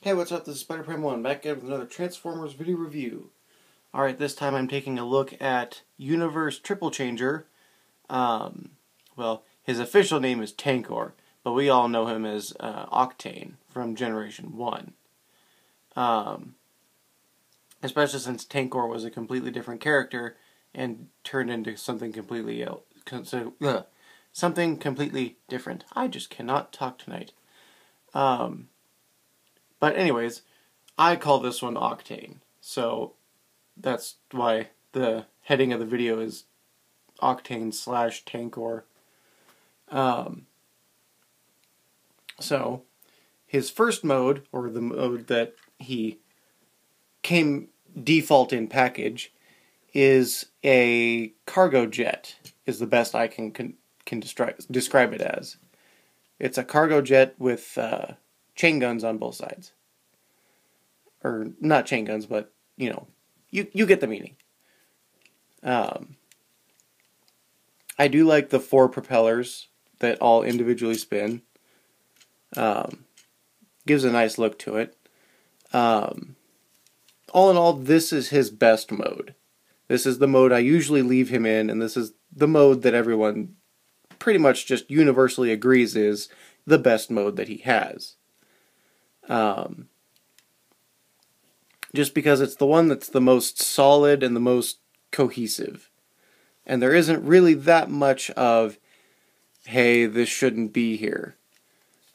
Hey, what's up? This is Spider-Prime1 back again with another Transformers video review. Alright, this time I'm taking a look at Universe Triple Changer. Well, his official name is Tankor, but we all know him as Octane from Generation 1. Especially since Tankor was a completely different character and turned into something completely else. Something completely different. I just cannot talk tonight. But anyways, I call this one Octane, so that's why the heading of the video is Octane / Tankor. So, his first mode, or the mode that he came default in package, is a cargo jet, is the best I can describe it as. It's a cargo jet with chain guns on both sides. Or, not chain guns, but, you know, you get the meaning. I do like the 4 propellers that all individually spin. Gives a nice look to it. All in all, this is his best mode. This is the mode I usually leave him in, and this is the mode that everyone pretty much just universally agrees is the best mode that he has. Just because it's the one that's the most solid and the most cohesive. And there isn't really that much of, hey, this shouldn't be here.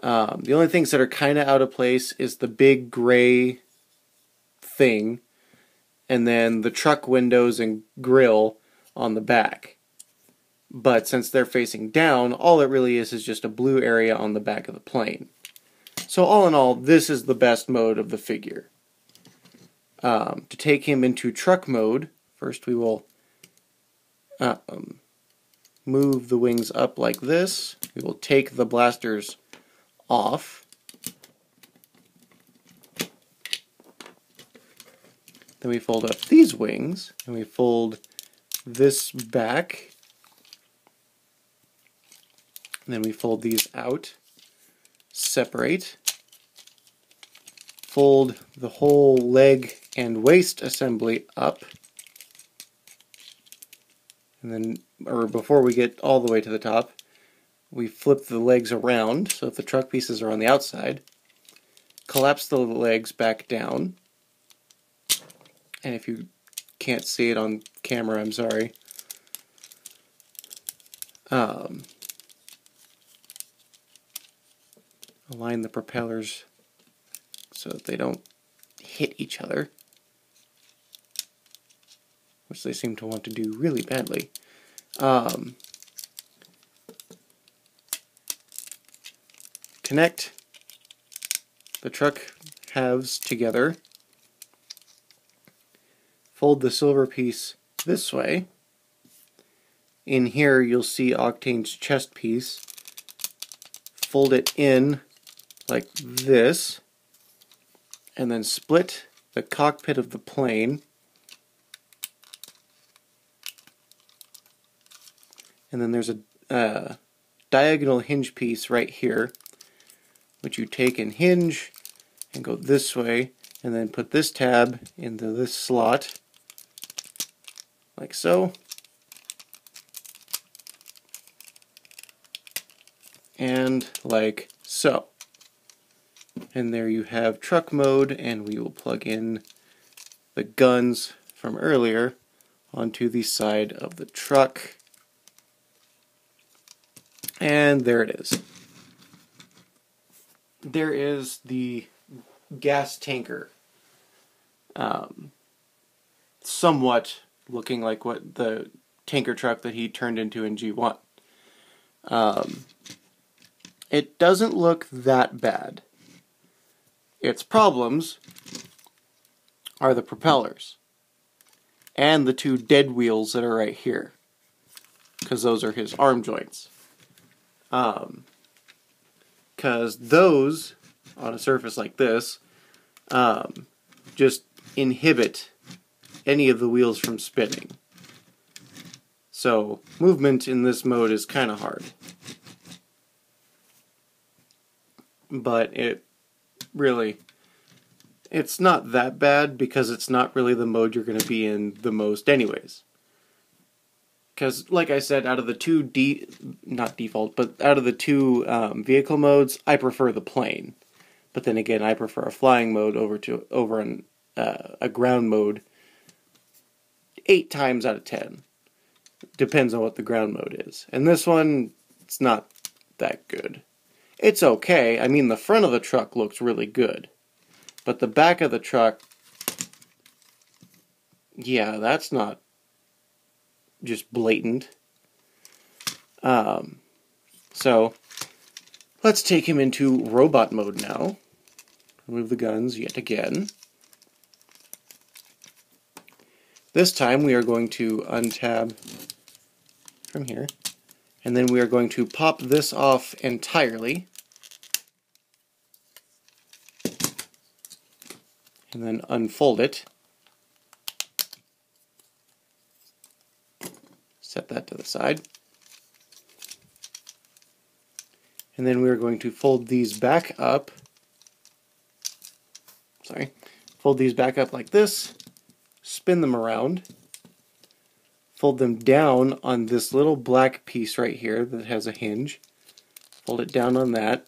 The only things that are kind of out of place is the big gray thing, and then the truck windows and grill on the back. But since they're facing down, all it really is just a blue area on the back of the plane. So all in all, this is the best mode of the figure. To take him into truck mode, first we will move the wings up like this. We will take the blasters off. Then we fold up these wings, and we fold this back. And then we fold these out, separate, fold the whole leg and waist assembly up, and then, or before we get all the way to the top, we flip the legs around, so if the truck pieces are on the outside, collapse the legs back down, and if you can't see it on camera, I'm sorry. Align the propellers so that they don't hit each other, which they seem to want to do really badly. Connect the truck halves together. Fold the silver piece this way. In here you'll see Octane's chest piece. Fold it in like this, and then split the cockpit of the plane, and then there's a diagonal hinge piece right here, which you take and hinge and go this way, and then put this tab into this slot like so, and like so. And there you have truck mode, and we will plug in the guns from earlier onto the side of the truck. And there it is. There is the gas tanker. Somewhat looking like what the tanker truck that he turned into in G1. It doesn't look that bad. Its problems are the propellers and the 2 dead wheels that are right here, because those are his arm joints. Because those, on a surface like this, just inhibit any of the wheels from spinning. So movement in this mode is kind of hard. But it really it's not that bad because it's not really the mode you're going to be in the most anyways. Because, like I said, out of the two not default, but out of the two vehicle modes, I prefer the plane. But then again, I prefer a flying mode over a ground mode 8 times out of 10. Depends on what the ground mode is. And this one, it's not that good. It's okay. I mean, the front of the truck looks really good. But the back of the truck, yeah, that's not just blatant. So, let's take him into robot mode now. Remove the guns yet again. This time we are going to untab from here, and then we are going to pop this off entirely, and then unfold it. Set that to the side. And then we are going to fold these back up. Fold these back up like this, spin them around, fold them down on this little black piece right here that has a hinge. Fold it down on that.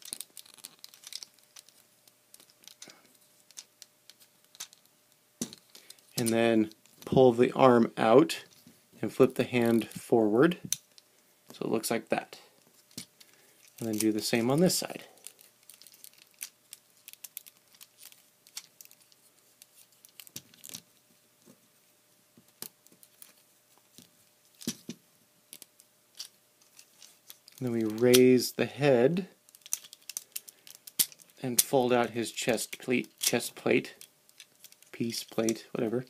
And then pull the arm out and flip the hand forward so it looks like that. And then do the same on this side. Then we raise the head and fold out his chest plate, piece plate, whatever.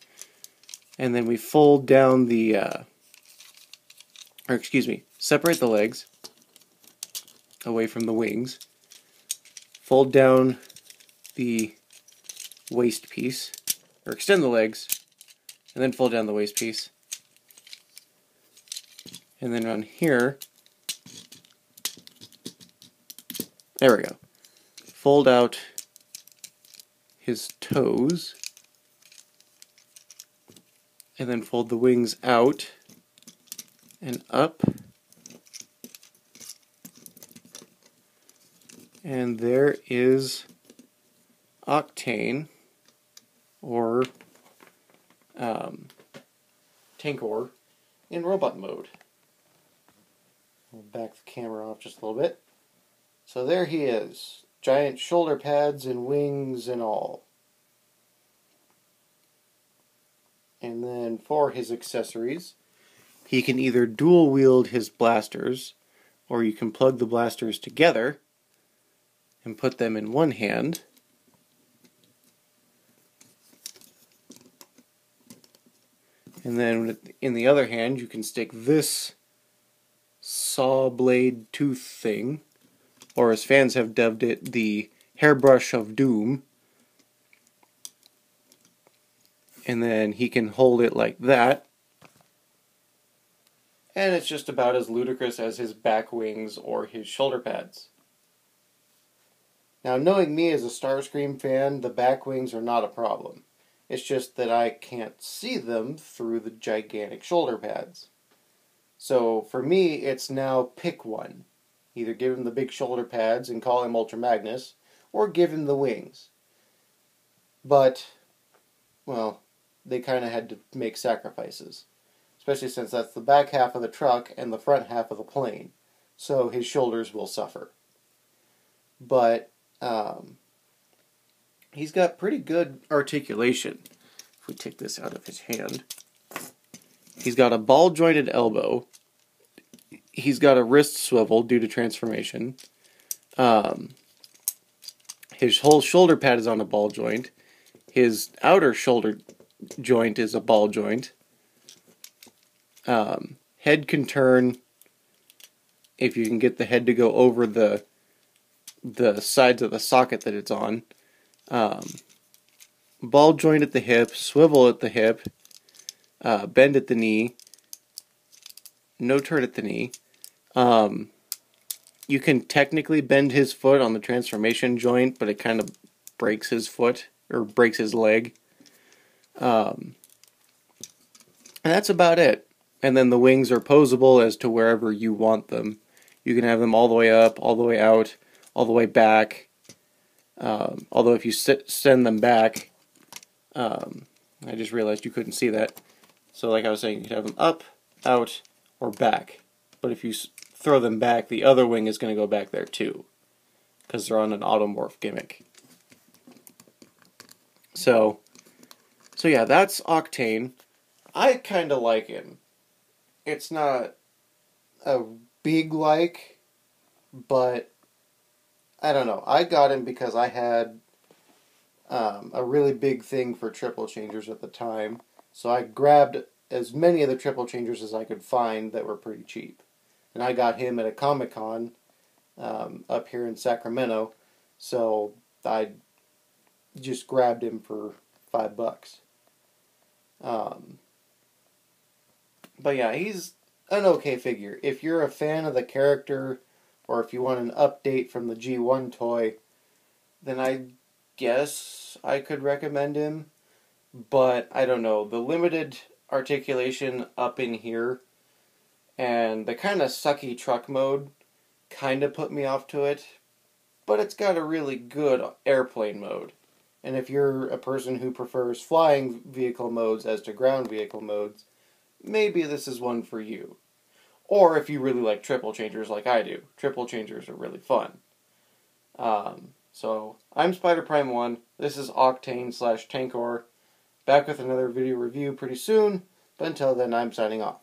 And then we fold down the, separate the legs away from the wings. Fold down the waist piece, or extend the legs, and then fold down the waist piece. And then on here, there we go. Fold out his toes, and then fold the wings out and up. And there is Octane, or Tankor, in robot mode. I'll back the camera off just a little bit. So there he is. Giant shoulder pads and wings and all. And then for his accessories, he can either dual wield his blasters, or you can plug the blasters together and put them in one hand. And then in the other hand, you can stick this saw blade tooth thing, or as fans have dubbed it, the hairbrush of doom. And then he can hold it like that. And it's just about as ludicrous as his back wings or his shoulder pads. Now, knowing me as a Starscream fan, the back wings are not a problem. It's just that I can't see them through the gigantic shoulder pads. So for me, it's now pick one. Either give him the big shoulder pads and call him Ultra Magnus, or give him the wings. But, well, they kind of had to make sacrifices. Especially since that's the back half of the truck and the front half of the plane. So his shoulders will suffer. But, he's got pretty good articulation. If we take this out of his hand. He's got a ball-jointed elbow. He's got a wrist swivel due to transformation. His whole shoulder pad is on a ball joint. His outer shoulder joint is a ball joint. Head can turn if you can get the head to go over the sides of the socket that it's on. Ball joint at the hip, swivel at the hip, bend at the knee, no turn at the knee. You can technically bend his foot on the transformation joint, but it kind of breaks his foot or breaks his leg. And that's about it. And then the wings are posable as to wherever you want them. You can have them all the way up, all the way out, all the way back. Although if you send them back, I just realized you couldn't see that. So like I was saying, you could have them up, out, or back. But if you throw them back, the other wing is going to go back there too, because they're on an automorph gimmick. So yeah, that's Octane. I kind of like him. It's not a big like, but I don't know. I got him because I had a really big thing for triple changers at the time. So I grabbed as many of the triple changers as I could find that were pretty cheap. And I got him at a Comic-Con up here in Sacramento. So I just grabbed him for $5. But yeah, he's an okay figure. If you're a fan of the character, or if you want an update from the G1 toy, then I guess I could recommend him. But I don't know, the limited articulation up in here and the kind of sucky truck mode kind of put me off to it. But it's got a really good airplane mode. And if you're a person who prefers flying vehicle modes as to ground vehicle modes, maybe this is one for you. Or if you really like triple changers like I do. Triple changers are really fun. So, I'm Spider Prime 1. This is Octane / Tankor. Back with another video review pretty soon. But until then, I'm signing off.